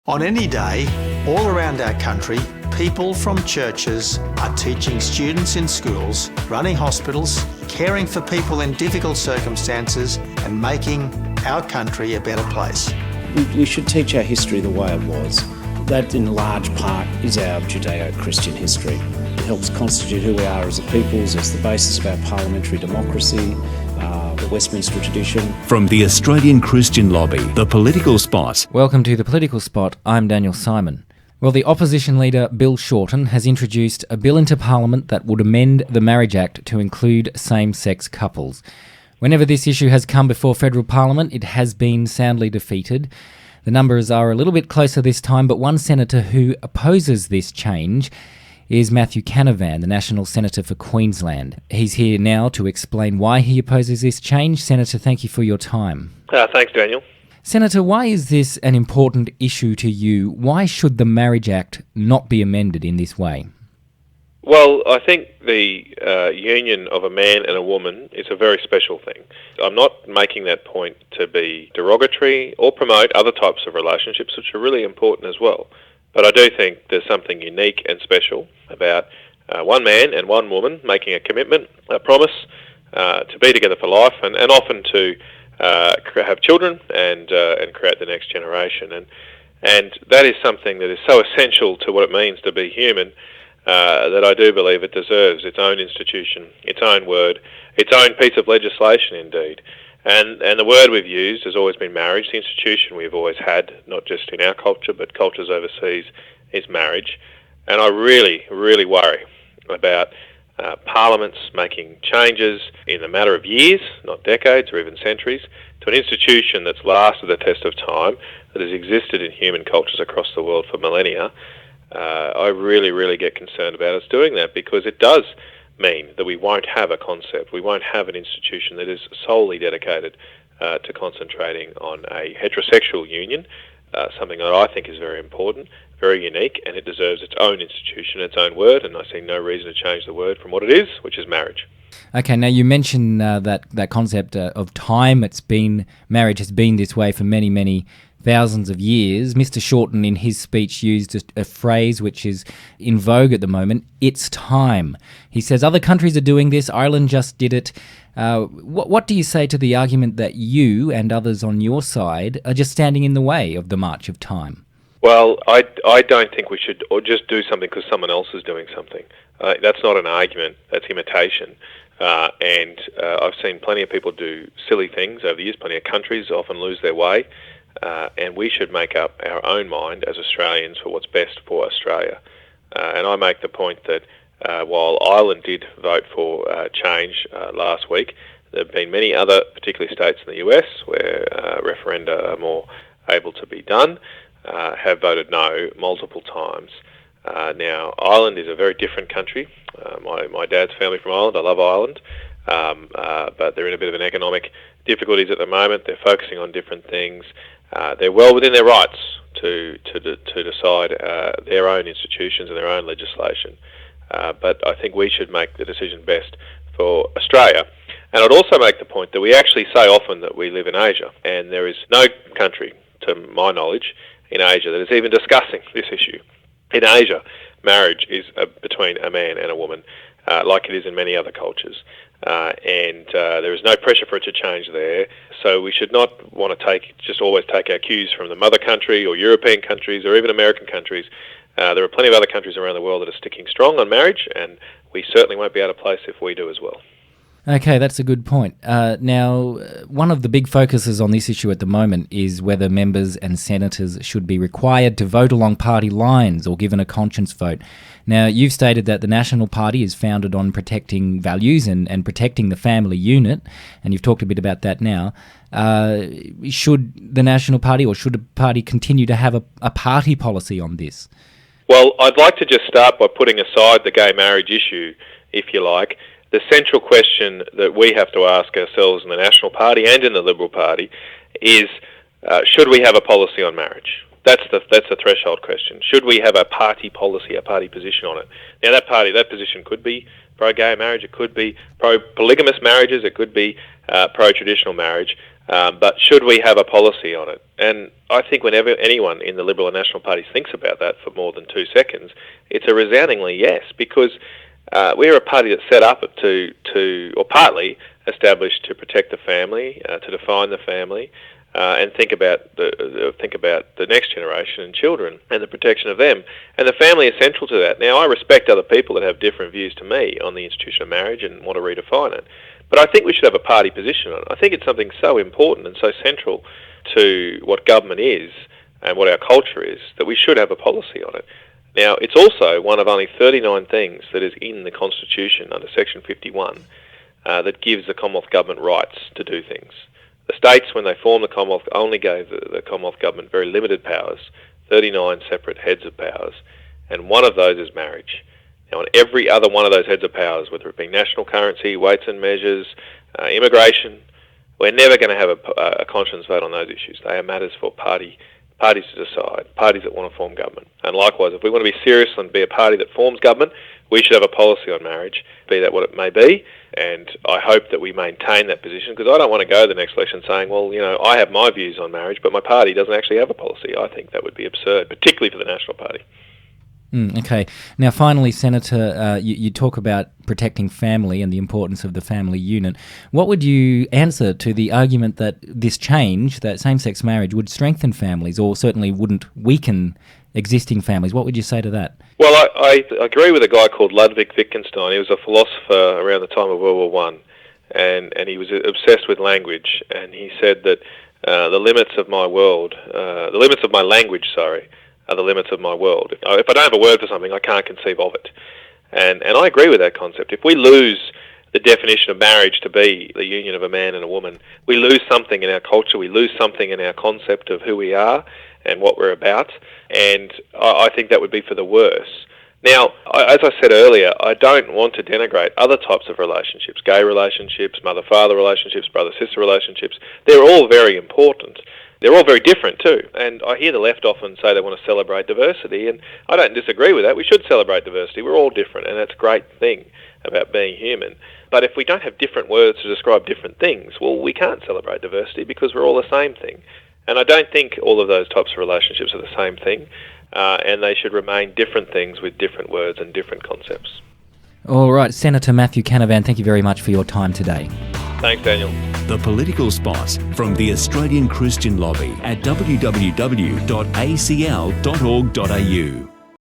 On any day, all around our country, people from churches are teaching students in schools, running hospitals, caring for people in difficult circumstances, and making our country a better place. We should teach our history the way it was. That, in large part, is our Judeo-Christian history. It helps constitute who we are as a people, as the basis of our parliamentary democracy, the Westminster tradition. From the Australian Christian Lobby, The Political Spot. Welcome to The Political Spot. I'm Daniel Simon. Well, the opposition leader Bill Shorten has introduced a bill into Parliament that would amend the Marriage Act to include same-sex couples. Whenever this issue has come before federal Parliament, it has been soundly defeated. The numbers are a little bit closer this time, but one senator who opposes this change is Matthew Canavan, the National Senator for Queensland. He's here now to explain why he opposes this change. Senator, thank you for your time. Thanks, Daniel. Senator, why is this an important issue to you? Why should the Marriage Act not be amended in this way? Well, I think the union of a man and a woman is a very special thing. I'm not making that point to be derogatory or promote other types of relationships, which are really important as well. But I do think there's something unique and special about one man and one woman making a commitment, a promise to be together for life, and often to have children and create the next generation. And that is something that is so essential to what it means to be human that I do believe it deserves its own institution, its own word, its own piece of legislation indeed. And the word we've used has always been marriage. The institution we've always had, not just in our culture, but cultures overseas, is marriage. And I really, really worry about parliaments making changes in a matter of years, not decades or even centuries, to an institution that's lasted the test of time, that has existed in human cultures across the world for millennia. I really, really get concerned about us doing that, because it does mean that we won't have a concept, we won't have an institution that is solely dedicated to concentrating on a heterosexual union, something that I think is very important, very unique, and it deserves its own institution, its own word, and I see no reason to change the word from what it is, which is marriage. Okay, now you mentioned that concept of time. Marriage has been this way for many, many thousands of years. Mr. Shorten, in his speech, used a phrase which is in vogue at the moment: it's time. He says other countries are doing this, Ireland just did it. What do you say to the argument that you and others on your side are just standing in the way of the march of time? Well, I don't think we should just do something because someone else is doing something. That's not an argument, that's imitation. And I've seen plenty of people do silly things over the years, plenty of countries often lose their way. And we should make up our own mind as Australians for what's best for Australia. And I make the point that while Ireland did vote for change last week, there have been many other, particularly states in the US, where referenda are more able to be done, have voted no multiple times. Now, Ireland is a very different country. My dad's family from Ireland. I love Ireland. But they're in a bit of an economic difficulties at the moment. They're focusing on different things. They're well within their rights to decide their own institutions and their own legislation. But I think we should make the decision best for Australia. And I'd also make the point that we actually say often that we live in Asia, and there is no country, to my knowledge, in Asia that is even discussing this issue. In Asia, marriage is between a man and a woman, like it is in many other cultures. And there is no pressure for it to change there. So we should not want to always take our cues from the mother country or European countries or even American countries. There are plenty of other countries around the world that are sticking strong on marriage, and we certainly won't be out of place if we do as well. Okay, that's a good point. Now, one of the big focuses on this issue at the moment is whether members and senators should be required to vote along party lines or given a conscience vote. Now, you've stated that the National Party is founded on protecting values and protecting the family unit, and you've talked a bit about that now. Should the National Party or should a party continue to have a party policy on this? Well, I'd like to just start by putting aside the gay marriage issue, if you like. The central question that we have to ask ourselves in the National Party and in the Liberal Party is, should we have a policy on marriage? That's the threshold question. Should we have a party policy, a party position on it? Now, that position could be pro-gay marriage, it could be pro-polygamous marriages, it could be pro-traditional marriage. But should we have a policy on it? And I think whenever anyone in the Liberal and National parties thinks about that for more than 2 seconds, it's a resoundingly yes, because we're a party that's set up or partly established to protect the family, to define the family, and think about the next generation and children and the protection of them. And the family is central to that. Now, I respect other people that have different views to me on the institution of marriage and want to redefine it. But I think we should have a party position on it. I think it's something so important and so central to what government is and what our culture is that we should have a policy on it. Now, it's also one of only 39 things that is in the Constitution under Section 51 that gives the Commonwealth Government rights to do things. The states, when they formed the Commonwealth, only gave the Commonwealth Government very limited powers, 39 separate heads of powers, and one of those is marriage. Now, on every other one of those heads of powers, whether it be national currency, weights and measures, immigration, we're never going to have a conscience vote on those issues. They are matters for parties to decide, parties that want to form government. And likewise, if we want to be serious and be a party that forms government, we should have a policy on marriage, be that what it may be. And I hope that we maintain that position, because I don't want to go to the next election saying, well, I have my views on marriage, but my party doesn't actually have a policy. I think that would be absurd, particularly for the National Party. Okay. Now, finally, Senator, you talk about protecting family and the importance of the family unit. What would you answer to the argument that this change, that same-sex marriage, would strengthen families or certainly wouldn't weaken existing families? What would you say to that? Well, I agree with a guy called Ludwig Wittgenstein. He was a philosopher around the time of World War I, and he was obsessed with language. And he said that the limits of my language, are the limits of my world. If I don't have a word for something, I can't conceive of it. And I agree with that concept. If we lose the definition of marriage to be the union of a man and a woman, we lose something in our culture, we lose something in our concept of who we are and what we're about, and I think that would be for the worse. Now, as I said earlier, I don't want to denigrate other types of relationships, gay relationships, mother-father relationships, brother-sister relationships. They're all very important. They're all very different too, and I hear the left often say they want to celebrate diversity, and I don't disagree with that. We should celebrate diversity. We're all different, and that's a great thing about being human. But if we don't have different words to describe different things, well, we can't celebrate diversity because we're all the same thing. And I don't think all of those types of relationships are the same thing, and they should remain different things with different words and different concepts. All right, Senator Matthew Canavan, thank you very much for your time today. Thanks, Daniel. The Political Spot from the Australian Christian Lobby at www.acl.org.au.